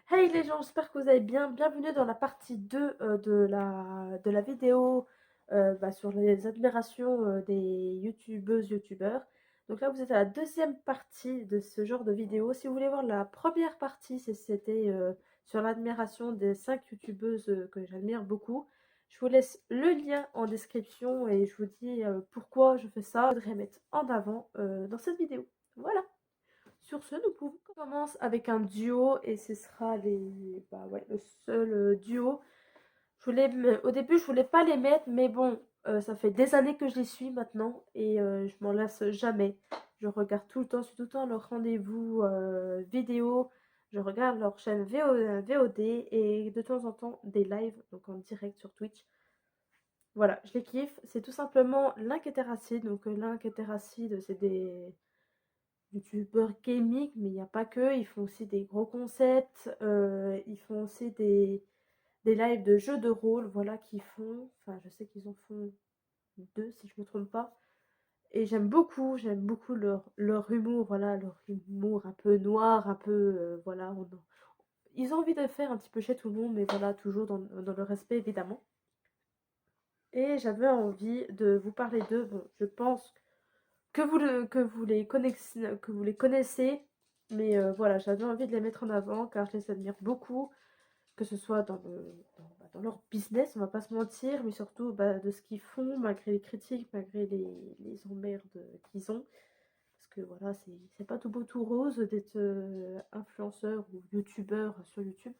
Hey les gens, j'espère que vous allez bien. Bienvenue dans la partie 2 de la vidéo sur les admirations des youtubeuses, youtubeurs. Donc là, vous êtes à la deuxième partie de ce genre de vidéo. Si vous voulez voir la première partie, c'était sur l'admiration des 5 youtubeuses que j'admire beaucoup. Je vous laisse le lien en description et je vous dis pourquoi je fais ça. Je voudrais mettre en avant dans cette vidéo. Voilà. Sur ce, nous pouvons commencer avec un duo et ce sera le seul duo. Au début, je voulais pas les mettre, mais bon, ça fait des années que je les suis maintenant et je m'en lasse jamais. Je regarde tout le temps, je suis tout le temps à leur rendez-vous vidéo. Je regarde leur chaîne VOD et de temps en temps des lives, donc en direct sur Twitch. Voilà, je les kiffe. C'est tout simplement Link et Terracid. Donc Link et Terracid, c'est des youtubeurs gaming, mais il n'y a pas que, ils font aussi des gros concepts, ils font aussi des lives de jeux de rôle, voilà, qu'ils font, enfin je sais qu'ils en font deux si je me trompe pas, et j'aime beaucoup leur humour, voilà, leur humour un peu noir, un peu, voilà, ils ont envie de faire un petit peu chez tout le monde, mais voilà, toujours dans le respect évidemment. Et j'avais envie de vous parler d'eux, bon, je pense que vous les connaissez, mais voilà, j'avais envie de les mettre en avant car je les admire beaucoup, que ce soit dans leur business, on va pas se mentir, mais surtout de ce qu'ils font, malgré les critiques, malgré les emmerdes qu'ils ont. Parce que voilà, c'est pas tout beau tout rose d'être influenceur ou youtubeur sur YouTube.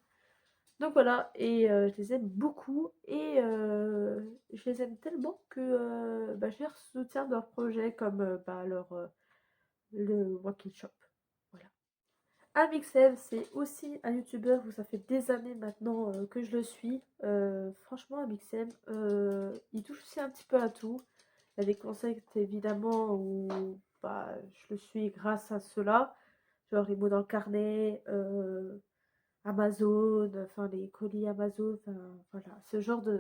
Donc voilà, et je les aime beaucoup et je les aime tellement que je les soutiens dans leurs projets comme le Walking Shop. Voilà. Amixem, c'est aussi un youtubeur où ça fait des années maintenant que je le suis. Franchement, Amixem, il touche aussi un petit peu à tout. Il y a des concepts évidemment où je le suis grâce à cela, genre les mots dans le carnet, Amazon, enfin les colis Amazon, enfin voilà, ce genre de,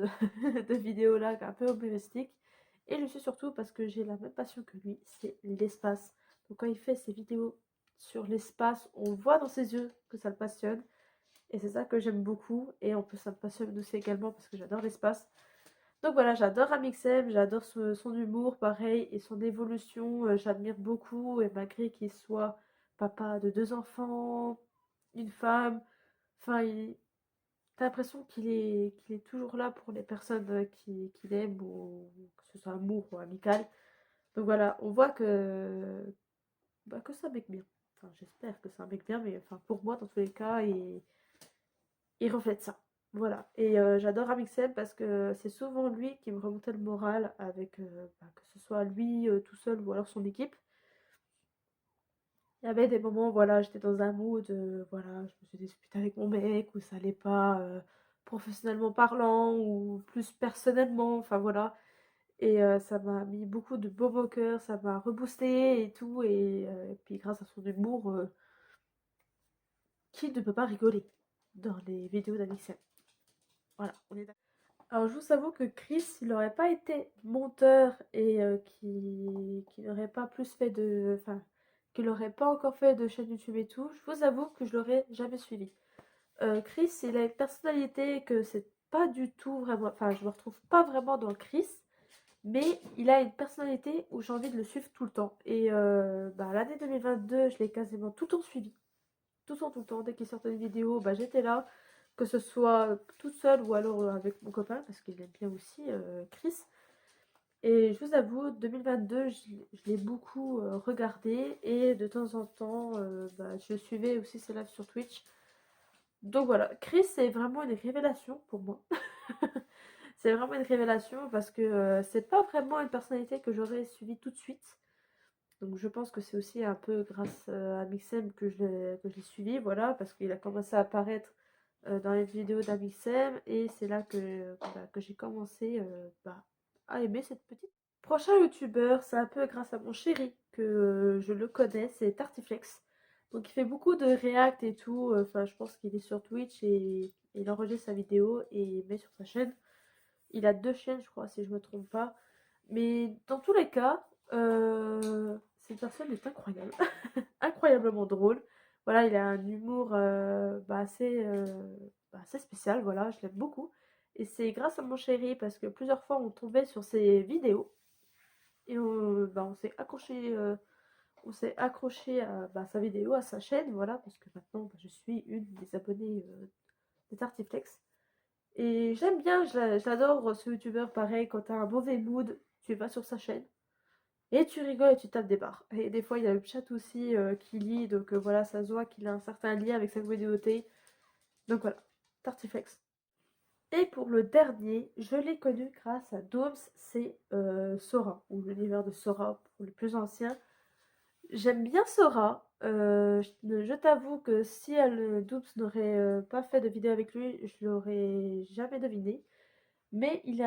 de vidéos-là un peu humoristique. Et je suis surtout parce que j'ai la même passion que lui, c'est l'espace. Donc quand il fait ses vidéos sur l'espace, on voit dans ses yeux que ça le passionne. Et c'est ça que j'aime beaucoup. Et en plus, ça me passionne aussi également parce que j'adore l'espace. Donc voilà, j'adore Amixem, j'adore son humour, pareil, et son évolution. J'admire beaucoup. Et malgré qu'il soit papa de 2 enfants, une femme, enfin, t'as l'impression qu'il est toujours là pour les personnes qu'il aime, ou que ce soit amour ou amical. Donc voilà, on voit que c'est un mec bien. Enfin, j'espère que c'est un mec bien, mais enfin, pour moi, dans tous les cas, il reflète ça. Voilà. Et j'adore Amixem parce que c'est souvent lui qui me remontait le moral avec que ce soit lui tout seul ou alors son équipe. Il y avait des moments, voilà, j'étais dans un mood, voilà, je me suis disputée avec mon mec, ou ça allait pas professionnellement parlant, ou plus personnellement, enfin voilà. Et ça m'a mis beaucoup de baume au cœur, ça m'a reboosté et tout. Et puis grâce à son humour, qui ne peut pas rigoler dans les vidéos d'Amixem. Voilà, on est d'accord. Alors je vous avoue que Chris, il n'aurait pas été monteur et qui n'aurait pas plus fait de... Enfin, qu'il n'aurait pas encore fait de chaîne YouTube et tout, je vous avoue que je l'aurais jamais suivi. Chris, il a une personnalité que c'est pas du tout vraiment... Enfin, je me retrouve pas vraiment dans Chris, mais il a une personnalité où j'ai envie de le suivre tout le temps. Et l'année 2022, je l'ai quasiment tout le temps suivi. Tout le temps. Dès qu'il sortait une vidéo, j'étais là. Que ce soit toute seule ou alors avec mon copain, parce qu'il aime bien aussi Chris. Et je vous avoue, 2022, je l'ai beaucoup regardé. Et de temps en temps, je suivais aussi ses lives sur Twitch. Donc voilà, Chris, c'est vraiment une révélation pour moi. C'est vraiment une révélation parce que c'est pas vraiment une personnalité que j'aurais suivie tout de suite. Donc je pense que c'est aussi un peu grâce à Mixem que je l'ai suivi, voilà, parce qu'il a commencé à apparaître dans les vidéos d'Amixem et c'est là que j'ai commencé à aimer cette petite. Prochain youtubeur, c'est un peu grâce à mon chéri que je le connais, c'est Tartiflex. Donc il fait beaucoup de react et tout, enfin je pense qu'il est sur Twitch et il enregistre sa vidéo et il met sur sa chaîne. Il a 2 chaînes, je crois, si je me trompe pas. Mais dans tous les cas, cette personne est incroyable. Incroyablement drôle. Voilà, il a un humour assez spécial, voilà, je l'aime beaucoup. Et c'est grâce à mon chéri parce que plusieurs fois on tombait sur ses vidéos et on s'est accroché à sa vidéo, à sa chaîne, voilà, parce que maintenant je suis une des abonnées de Tartiflex. Et j'aime bien, j'adore ce youtubeur pareil, quand t'as un mauvais mood, tu vas sur sa chaîne et tu rigoles et tu tapes des barres. Et des fois il y a le chat aussi qui lit, donc voilà, ça se voit qu'il a un certain lien avec sa communauté. Donc voilà, Tartiflex. Et pour le dernier, je l'ai connu grâce à Dooms, c'est Sora, ou l'univers de Sora pour les plus anciens. J'aime bien Sora. Je t'avoue que si Dooms n'aurait pas fait de vidéo avec lui, je l'aurais jamais deviné. Mais il y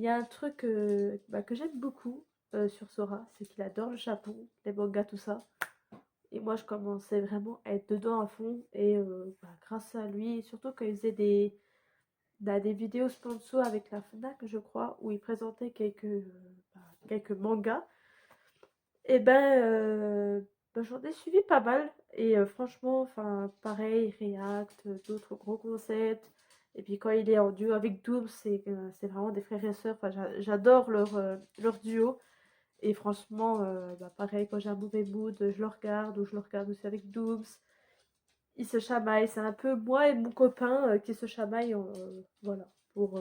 a un truc que j'aime beaucoup sur Sora, c'est qu'il adore le Japon, les mangas, tout ça. Et moi, je commençais vraiment à être dedans à fond. Et grâce à lui, surtout quand il faisait des vidéos sponsor avec la FNAC, je crois, où il présentait quelques mangas, et j'en ai suivi pas mal. Et franchement, enfin, pareil, React, d'autres gros concepts. Et puis quand il est en duo avec Dooms, c'est vraiment des frères et sœurs. Enfin, j'adore leur duo. Et franchement, pareil, quand j'ai un mauvais mood, je le regarde, ou je le regarde aussi avec Dooms. Ils se chamaillent. C'est un peu moi et mon copain qui se chamaillent, voilà, pour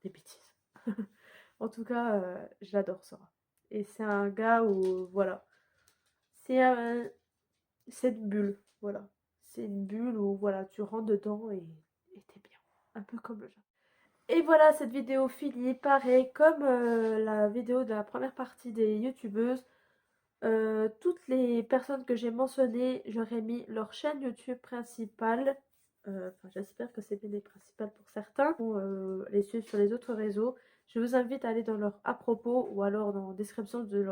des bêtises. En tout cas, j'adore ça. Et c'est un gars où, voilà, c'est un, c'est une bulle, voilà. C'est une bulle où, voilà, tu rentres dedans et t'es bien. Un peu comme le Japon. Et voilà, cette vidéo finie. Pareil, comme la vidéo de la première partie des youtubeuses, toutes les personnes que j'ai mentionnées, j'aurais mis leur chaîne YouTube principale. Enfin, j'espère que c'est bien les principales pour certains. Pour les suivre sur les autres réseaux, je vous invite à aller dans leur à propos ou alors dans la description de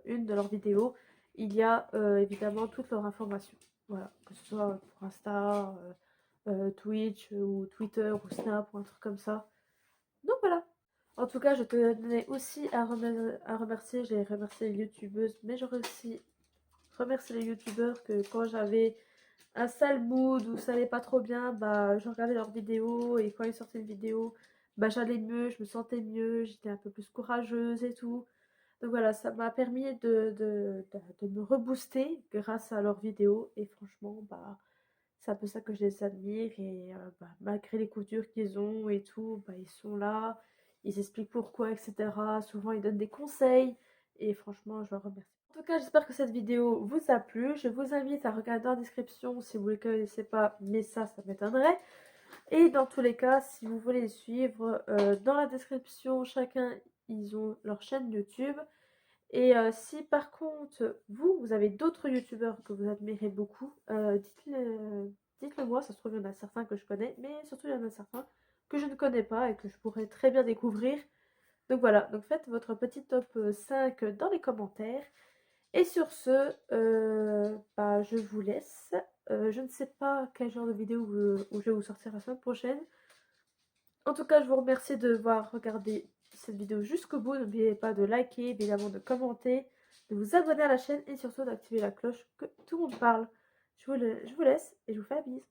une de leurs vidéos. Il y a évidemment toutes leurs informations. Voilà, que ce soit pour Insta, Twitch ou Twitter ou Snap ou un truc comme ça. Donc voilà. En tout cas, je tenais aussi à remercier, j'ai remercié les youtubeuses, mais j'aurais aussi remercier les youtubeurs que quand j'avais un sale mood ou ça allait pas trop bien, je regardais leurs vidéos et quand ils sortaient une vidéo, j'allais mieux, je me sentais mieux, j'étais un peu plus courageuse et tout. Donc voilà, ça m'a permis de me rebooster grâce à leurs vidéos et franchement, c'est un peu ça que je les admire et malgré les coutures qu'ils ont et tout, ils sont là, ils expliquent pourquoi, etc. Souvent, ils donnent des conseils et franchement, je leur remercie. En tout cas, j'espère que cette vidéo vous a plu. Je vous invite à regarder en description si vous ne les connaissez pas, mais ça m'étonnerait. Et dans tous les cas, si vous voulez les suivre, dans la description, chacun, ils ont leur chaîne YouTube. Et si par contre, vous avez d'autres youtubeurs que vous admirez beaucoup, dites-le moi, ça se trouve, il y en a certains que je connais, mais surtout, il y en a certains que je ne connais pas et que je pourrais très bien découvrir. Donc voilà, donc faites votre petit top 5 dans les commentaires. Et sur ce, je vous laisse. Je ne sais pas quel genre de vidéo où je vais vous sortir la semaine prochaine. En tout cas, je vous remercie de voir regardé cette vidéo jusqu'au bout. N'oubliez pas de liker, évidemment de commenter, de vous abonner à la chaîne et surtout d'activer la cloche que tout le monde parle. Je vous laisse et je vous fais la bise.